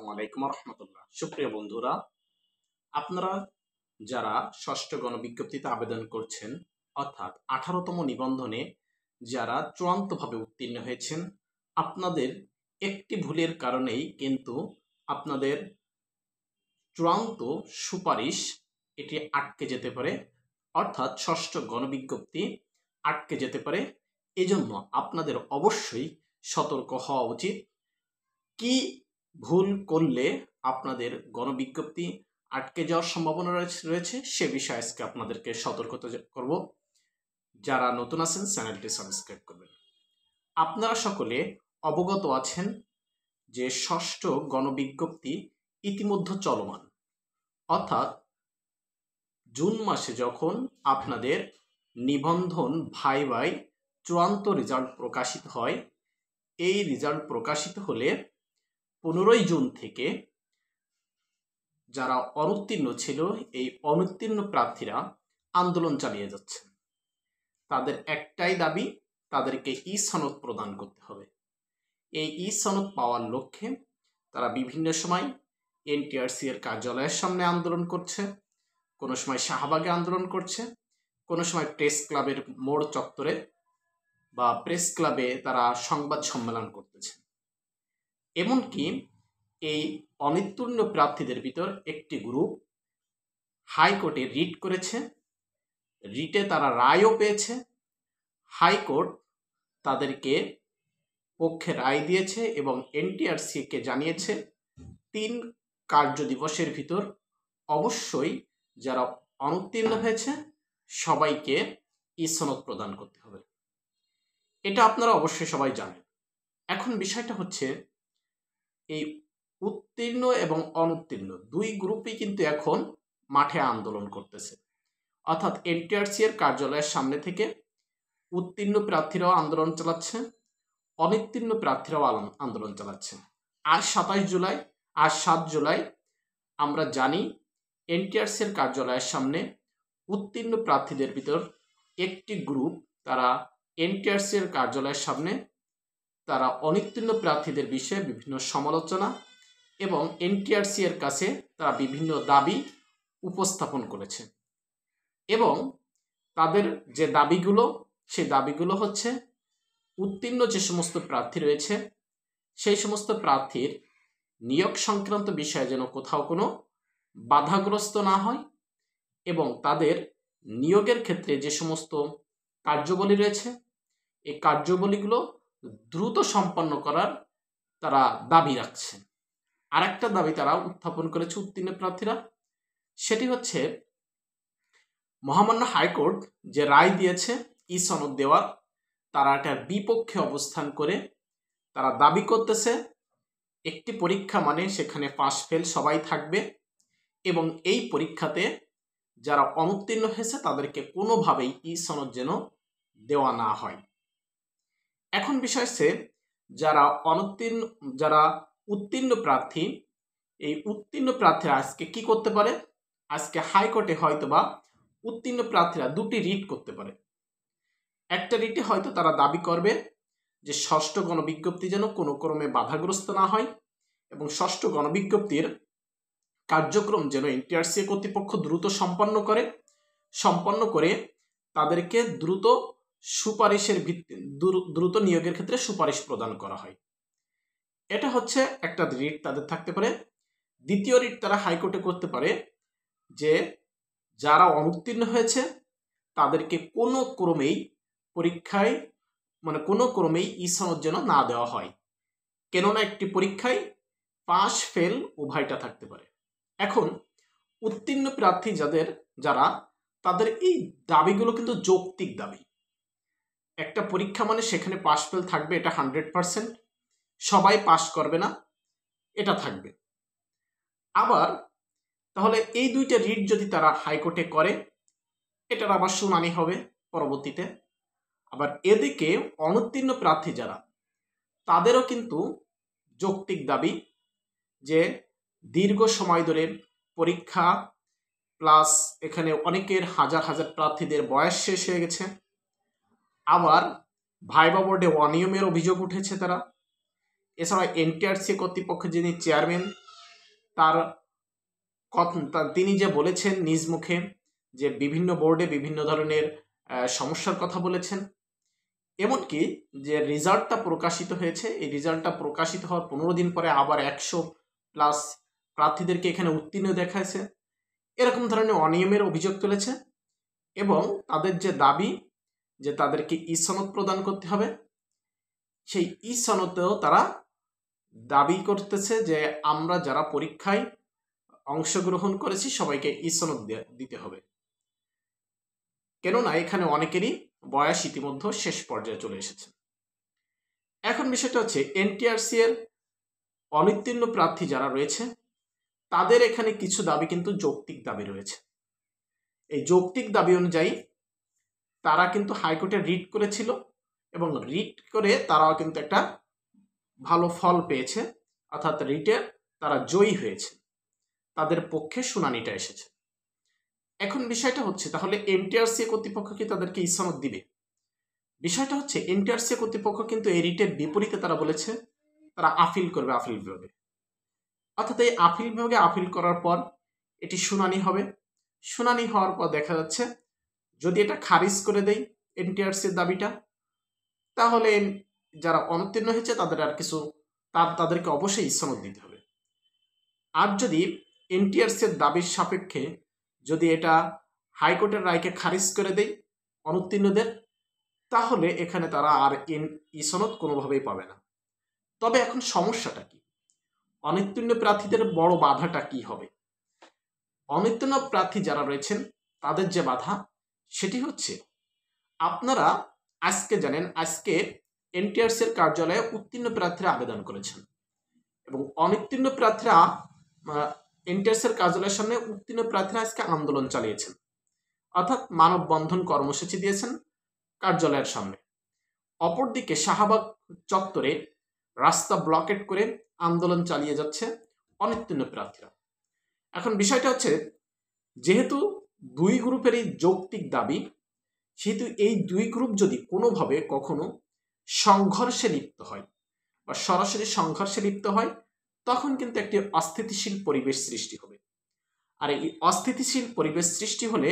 আসসালামু আলাইকুম রহমতুল্লাহ। সুপ্রিয় বন্ধুরা, আপনারা যারা ষষ্ঠ গণবিজ্ঞপ্তিতে আবেদন করছেন অর্থাৎ 18তম নিবন্ধনে যারা চূড়ান্তভাবে উত্তীর্ণ হয়েছেন, আপনাদের একটি ভুলের কারণেই কিন্তু আপনাদের চূড়ান্ত সুপারিশ এটি আটকে যেতে পারে, অর্থাৎ ষষ্ঠ গণবিজ্ঞপ্তি আটকে যেতে পারে। এজন্য আপনাদের অবশ্যই সতর্ক হওয়া উচিত। কি ভুল করলে আপনাদের গণবিজ্ঞপ্তি আটকে যাওয়ার সম্ভাবনা রয়েছে সে বিষয়ে আজকে আপনাদেরকে সতর্কতা করব। যারা নতুন আছেন চ্যানেলটি সাবস্ক্রাইব করবেন। আপনারা সকলে অবগত আছেন যে ষষ্ঠ গণবিজ্ঞপ্তি ইতিমধ্যে চলমান, অর্থাৎ জুন মাসে যখন আপনাদের নিবন্ধন ভাইভাই চূড়ান্ত রেজাল্ট প্রকাশিত হয়, এই রেজাল্ট প্রকাশিত হলে 15ই জুন থেকে যারা অনুত্তীর্ণ ছিল এই অনুত্তীর্ণ প্রার্থীরা আন্দোলন চালিয়ে যাচ্ছে। তাদের একটাই দাবি, তাদেরকে ই সনদ প্রদান করতে হবে। এই ই সনদ পাওয়ার লক্ষ্যে তারা বিভিন্ন সময় এনটিআরসি এর কার্যালয়ের সামনে আন্দোলন করছে, কোনো সময় শাহবাগে আন্দোলন করছে, কোনো সময় প্রেস ক্লাবের মোড় চত্বরে বা প্রেস ক্লাবে তারা সংবাদ সম্মেলন করতেছে। এমনকি এই অনুত্তীর্ণ প্রার্থীদের ভিতর একটি গ্রুপ হাইকোর্টে রিট করেছে, রিটে তারা রায়ও পেয়েছে। হাইকোর্ট তাদেরকে পক্ষে রায় দিয়েছে এবং এনটিআরসি কে জানিয়েছে 3 কার্য দিবসের ভিতর অবশ্যই যারা অনুত্তীর্ণ হয়েছে সবাইকে ই সনদ প্রদান করতে হবে। এটা আপনারা অবশ্যই সবাই জানেন। এখন বিষয়টা হচ্ছে এই উত্তীর্ণ এবং অনুত্তীর্ণ দুই গ্রুপই কিন্তু এখন মাঠে আন্দোলন করতেছে, অর্থাৎ এনটিআরসি এর কার্যালয়ের সামনে থেকে উত্তীর্ণ প্রার্থীরাও আন্দোলন চালাচ্ছে, অনুত্তীর্ণ প্রার্থীরাও আন্দোলন চালাচ্ছে। আজ 7 জুলাই আমরা জানি এনটিআরসি এর কার্যালয়ের সামনে উত্তীর্ণ প্রার্থীদের ভিতর একটি গ্রুপ তারা এনটিআরসি এর কার্যালয়ের সামনে তারা অনুত্তীর্ণ প্রার্থীদের বিষয়ে বিভিন্ন সমালোচনা এবং এনটিআরসি এর কাছে তারা বিভিন্ন দাবি উপস্থাপন করেছে। এবং তাদের যে দাবিগুলো, সেই দাবিগুলো হচ্ছে উত্তীর্ণ যে সমস্ত প্রার্থী রয়েছে সেই সমস্ত প্রার্থীর নিয়োগ সংক্রান্ত বিষয়ে যেন কোথাও কোনো বাধাগ্রস্ত না হয় এবং তাদের নিয়োগের ক্ষেত্রে যে সমস্ত কার্যাবলী রয়েছে এই কার্যাবলীগুলো দ্রুত সম্পন্ন করার তারা দাবি রাখছে। আরেকটা দাবি তারা উত্থাপন করেছে উত্তীর্ণ প্রার্থীরা, সেটি হচ্ছে মহামান্য হাইকোর্ট যে রায় দিয়েছে ই সনদ দেওয়ার, তারা এটার বিপক্ষে অবস্থান করে তারা দাবি করতেছে একটি পরীক্ষা মানে সেখানে পাস ফেল সবাই থাকবে এবং এই পরীক্ষাতে যারা অনুত্তীর্ণ হয়েছে তাদেরকে কোনোভাবেই ই সনদ যেন দেওয়া না হয়। এখন বিষয় হচ্ছে যারা উত্তীর্ণ প্রার্থী, এই উত্তীর্ণ প্রার্থীরা আজকে কি করতে পারে, আজকে হাইকোর্টে হয়তোবা উত্তীর্ণ প্রার্থীরা 2টি রিট করতে পারে। একটা রিটে হয়তো তারা দাবি করবে যে ষষ্ঠ গণবিজ্ঞপ্তি যেন কোনো ক্রমে বাধাগ্রস্ত না হয় এবং ষষ্ঠ গণবিজ্ঞপ্তির কার্যক্রম যেন এনটিআরসি কর্তৃপক্ষ দ্রুত সম্পন্ন করে তাদেরকে দ্রুত নিয়োগের ক্ষেত্রে সুপারিশ প্রদান করা হয়। এটা হচ্ছে একটা রিট তাদের থাকতে পারে। দ্বিতীয় রিট তারা হাইকোর্টে করতে পারে যে যারা অনুত্তীর্ণ হয়েছে তাদেরকে কোনো ক্রমেই পরীক্ষায় কোনো ক্রমেই ই সনদ যেন না দেওয়া হয়, কেননা একটি পরীক্ষায় পাস ফেল উভয়টা থাকতে পারে। এখন উত্তীর্ণ প্রার্থী যারা তাদের এই দাবিগুলো কিন্তু যৌক্তিক দাবি। একটা পরীক্ষা মানে সেখানে পাস ফেল থাকবে, এটা 100%, সবাই পাস করবে না, এটা থাকবে। আবার তাহলে এই 2টা রিট যদি তারা হাইকোর্টে করে এটার আবার শুনানি হবে পরবর্তীতে। আবার এদিকে অনুত্তীর্ণ প্রার্থী যারা, তাদেরও কিন্তু যৌক্তিক দাবি যে দীর্ঘ সময় ধরে পরীক্ষা প্লাস এখানে অনেকের হাজার প্রার্থীদের বয়স শেষ হয়ে গেছে, আবার ভাইবা বোর্ডে অনিয়মের অভিযোগ উঠেছে তারা। এছাড়া এনটিআরসি কর্তৃপক্ষের যিনি চেয়ারম্যান তিনি যে বলেছেন নিজ মুখে যে বিভিন্ন বোর্ডে বিভিন্ন ধরনের সমস্যার কথা বলেছেন, এমনকি যে রেজাল্টটা প্রকাশিত হয়েছে, এই রেজাল্টটা প্রকাশিত হওয়ার 15 দিন পরে আবার 100+ প্রার্থীদেরকে এখানে উত্তীর্ণ দেখাইছে, এরকম ধরনের অনিয়মের অভিযোগ তুলেছে। এবং তাদের যে দাবি যে তাদেরকে ই সনদ প্রদান করতে হবে, সেই ই সনদেও তারা দাবি করতেছে যে আমরা যারা পরীক্ষায় অংশগ্রহণ করেছি সবাইকে ই সনদ দিতে হবে, কেননা এখানে অনেকেরই বয়স ইতিমধ্যে শেষ পর্যায়ে চলে এসেছে। এখন বিষয়টা হচ্ছে এনটিআরসি এর অনুত্তীর্ণ প্রার্থী যারা রয়েছে তাদের এখানে কিছু দাবি কিন্তু যৌক্তিক দাবি রয়েছে। এই যৌক্তিক দাবি অনুযায়ী তারা কিন্তু হাইকোর্টে রিট করেছিল এবং রিট করে তারাও কিন্তু একটা ভালো ফল পেয়েছে, অর্থাৎ রিটে তারা জয়ী হয়েছে, তাদের পক্ষে শুনানিটা এসেছে। এখন বিষয়টা হচ্ছে তাহলে এনটিআরসি কর্তৃপক্ষ কি তাদেরকে ই সনদ দিবে? বিষয়টা হচ্ছে এনটিআরসি কর্তৃপক্ষ কিন্তু এই রিটের বিপরীতে তারা বলেছে তারা আপিল করবে আপিল বিভাগে, অর্থাৎ এই আপিল বিভাগে আপিল করার পর এটি শুনানি হবে। শুনানি হওয়ার পর দেখা যাচ্ছে যদি এটা খারিজ করে দেয় এনটিআরসির দাবিটা, তাহলে যারা অনুত্তীর্ণ হয়েছে তাদের আর কিছু তাদেরকে অবশ্যই ই সনদ দিতে হবে। আর যদি এনটিআরসির দাবির সাপেক্ষে যদি এটা হাইকোর্টের রায়কে খারিজ করে দেয় অনুত্তীর্ণদের, তাহলে এখানে তারা আর ই সনদ কোনোভাবেই পাবে না। তবে এখন সমস্যাটা কি? অনুত্তীর্ণ প্রার্থীদের বড় বাধাটা কি হবে? অনুত্তীর্ণ প্রার্থী যারা রয়েছেন তাদের যে বাধা সেটি হচ্ছে, আপনারা আজকে জানেন আজকে এনটিআরসি এর কার্যালয়ে উত্তীর্ণ প্রার্থীরা আবেদন করেছেন এবং অনুত্তীর্ণ প্রার্থীরা এনটিআরসি এর কার্যালয়ের সামনে উত্তীর্ণ প্রার্থীরা আজকে আন্দোলন চালিয়েছেন, অর্থাৎ মানববন্ধন কর্মসূচি দিয়েছেন কার্যালয়ের সামনে। অপরদিকে শাহবাগ চত্বরে রাস্তা ব্লকেট করে আন্দোলন চালিয়ে যাচ্ছে অনুত্তীর্ণ প্রার্থীরা। এখন বিষয়টা হচ্ছে যেহেতু দুই গ্রুপেরই যৌক্তিক দাবি, সেহেতু এই দুই গ্রুপ যদি কোনোভাবে কখনো সংঘর্ষে লিপ্ত হয় বা সরাসরি সংঘর্ষে লিপ্ত হয়, তখন কিন্তু একটি অস্থিতিশীল পরিবেশ সৃষ্টি হবে। আর এই অস্থিতিশীল পরিবেশ সৃষ্টি হলে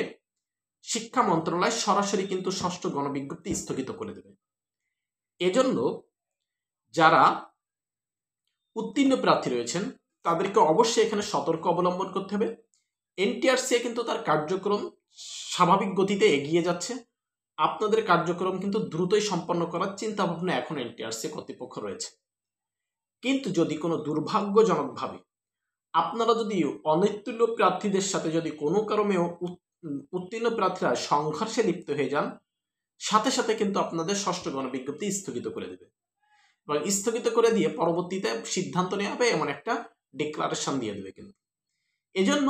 শিক্ষা মন্ত্রণালয় সরাসরি কিন্তু ষষ্ঠ গণবিজ্ঞপ্তি স্থগিত করে দেবে। এজন্য যারা উত্তীর্ণ প্রার্থী রয়েছেন তাদেরকে অবশ্যই এখানে সতর্ক অবলম্বন করতে হবে। এনটিআরসি কিন্তু তার কার্যক্রম স্বাভাবিক গতিতে এগিয়ে যাচ্ছে, আপনাদের কার্যক্রম কিন্তু দ্রুতই সম্পন্ন করার চিন্তা ভাবনা এখন এনটিআরসি কর্তৃপক্ষ রয়েছে। কিন্তু যদি কোনো দুর্ভাগ্যজনকভাবে আপনারা যদি অনুত্তীর্ণ প্রার্থীদের সাথে যদি কোনো কারণেও উত্তীর্ণ প্রার্থীরা সংঘর্ষে লিপ্ত হয়ে যান, সাথে সাথে কিন্তু আপনাদের ষষ্ঠ গণবিজ্ঞপ্তি স্থগিত করে দেবে এবং স্থগিত করে দিয়ে পরবর্তীতে সিদ্ধান্ত নেওয়া হবে এমন একটা ডিক্লারেশন দিয়ে দেবে। কিন্তু এজন্য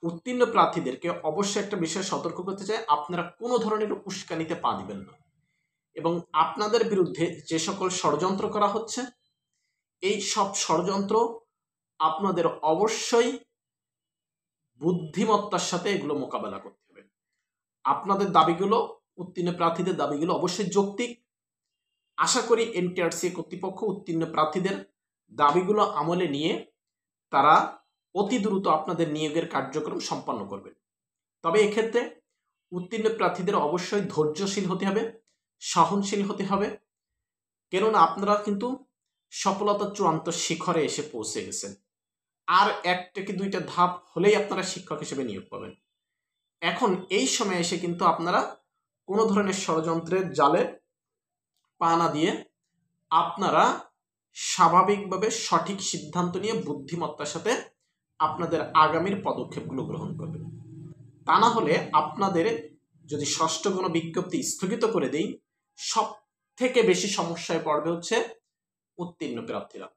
উত্তীর্ণ প্রার্থীদেরকে অবশ্যই একটা বিষয়ে সতর্ক করতে চাই, আপনারা কোনো ধরনের উস্কানিতে পা দিবেন না এবং আপনাদের বিরুদ্ধে যে সকল ষড়যন্ত্র করা হচ্ছে এই সব ষড়যন্ত্র আপনাদের অবশ্যই বুদ্ধিমত্তার সাথে এগুলো মোকাবেলা করতে হবে। আপনাদের দাবিগুলো, উত্তীর্ণ প্রার্থীদের দাবিগুলো অবশ্যই যৌক্তিক। আশা করি এনটিআরসি কর্তৃপক্ষ উত্তীর্ণ প্রার্থীদের দাবিগুলো আমলে নিয়ে তারা অতি দ্রুত আপনাদের নিয়োগের কার্যক্রম সম্পন্ন করবেন। তবে এক্ষেত্রে উত্তীর্ণ প্রার্থীদের অবশ্যই ধৈর্যশীল হতে হবে, সহনশীল হতে হবে, কেননা আপনারা কিন্তু সফলতার চূড়ান্ত শিখরে এসে পৌঁছে গেছেন। আর একটা কি দুইটা ধাপ হলেই আপনারা শিক্ষক হিসেবে নিয়োগ পাবেন। এখন এই সময় এসে কিন্তু আপনারা কোনো ধরনের ষড়যন্ত্রের জালে পা না দিয়ে আপনারা স্বাভাবিকভাবে সঠিক সিদ্ধান্ত নিয়ে বুদ্ধিমত্তার সাথে আপনাদের আগামীর পদক্ষেপগুলো গ্রহণ করবেন। তা না হলে আপনাদের যদি ষষ্ঠ গণবিজ্ঞপ্তি স্থগিত করে দেই, সব থেকে বেশি সমস্যায় পড়বে হচ্ছে উত্তীর্ণ প্রার্থীরা।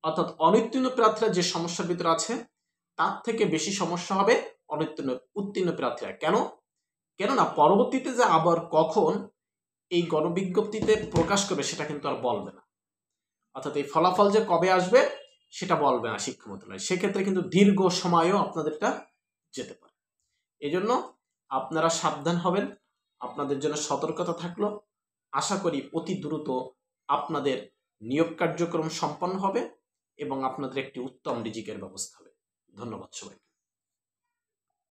অর্থাৎ অনুত্তীর্ণ প্রার্থীরা যে সমস্যার ভিতরে আছে তার থেকে বেশি সমস্যা হবে উত্তীর্ণ প্রার্থীরা। কেননা পরবর্তীতে যে আবার কখন এই গণবিজ্ঞপ্তিতে প্রকাশ করবে সেটা কিন্তু আর বলবে না, অর্থাৎ এই ফলাফল যে কবে আসবে সেটা বলবে না শিক্ষা মন্ত্রণালয়। সেক্ষেত্রে কিন্তু দীর্ঘ সময়ও আপনাদেরটা যেতে পারে। এই জন্য আপনারা সাবধান হবেন, আপনাদের জন্য সতর্কতা থাকলো। আশা করি অতি দ্রুত আপনাদের নিয়োগ কার্যক্রম সম্পন্ন হবে এবং আপনাদের একটি উত্তম রিজিকের ব্যবস্থা হবে। ধন্যবাদ সবাই।